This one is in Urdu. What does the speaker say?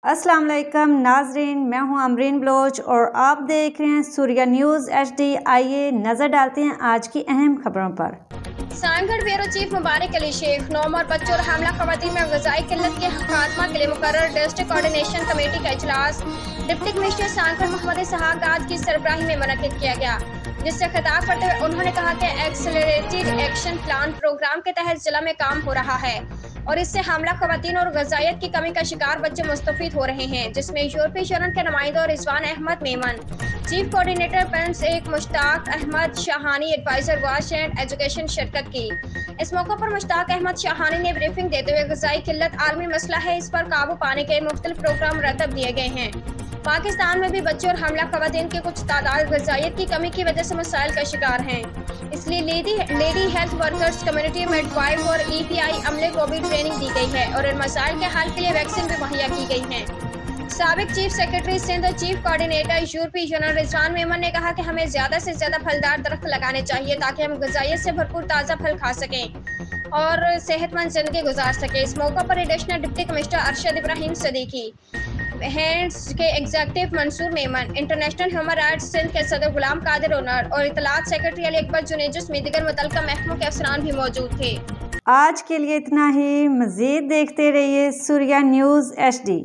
السلام علیکم ناظرین، میں ہوں امرین بلوچ اور آپ دیکھ رہے ہیں سوریہ نیوز HD۔ آئیے نظر ڈالتے ہیں آج کی اہم خبروں پر۔ سانگھڑ بیورو چیف مبارک علی شیخ نوم اور بچوں اور حاملہ خواتین میں غذائی قلت کے خاتمہ کے لیے مقرر ڈسٹرکٹ کوارڈینیشن کمیٹی کا اجلاس ڈپٹی کمشنر سانگھڑ محمد اسحاق گاج کی سربراہی میں منعقد کیا گیا، جس سے خطاب کرتے ہوئے انہوں نے کہا کہ ایکسلریٹڈ ایکشن پلان پروگرام کے تحت ضلع میں کام ہو رہا ہے اور اس سے حاملہ خواتین اور غذائیت کی کمی کا شکار بچے مستفید ہو رہے ہیں، جس میں یورپی یونین کے نمائندوں رضوان احمد میمن، چیف کوارڈینیٹر پنس ایک مشتاق احمد شاہانی، ایڈوائزر واش اینڈ ایجوکیشن شرکت کی۔ اس موقع پر مشتاق احمد شاہانی نے بریفنگ دیتے ہوئے غذائی قلت عالمی مسئلہ ہے، اس پر قابو پانے کے مختلف پروگرام مرتب دیے گئے ہیں۔ پاکستان میں بھی بچوں اور حاملہ خواتین کی کچھ تعداد غذائیت کی کمی کی وجہ سے مسائل کا شکار ہیں، اس لیے lady health workers, community made wife اور EPI عملے کو بھی ٹریننگ دی گئی ہے اور ان مسائل کے حل کے لیے ویکسین بھی مہیا کی گئی ہیں۔ سابق چیف سیکرٹری سندھ اور چیف کوارڈینیٹر یورپی یونین رضوان میمن نے کہا کہ ہمیں زیادہ سے زیادہ پھلدار درخت لگانے چاہیے تاکہ ہم غذائیت سے بھرپور تازہ پھل کھا سکیں اور صحت مند زندگی گزار سکیں۔ اس موقع پر additional deputy commissioner Arshad Ibrahim Siddiqui, HANDS کے executive Mansoor Memon, international human rights Sindh کے صدر غلام قادر اونر اور اطلاعات سیکرٹری علی اکبر جنیجو میں دیگر متعلقہ محکموں کے افسران بھی موجود تھے۔ آج کے لیے اتنا ہی، مزید دیکھتے رہیے سوریہ نیوز HD۔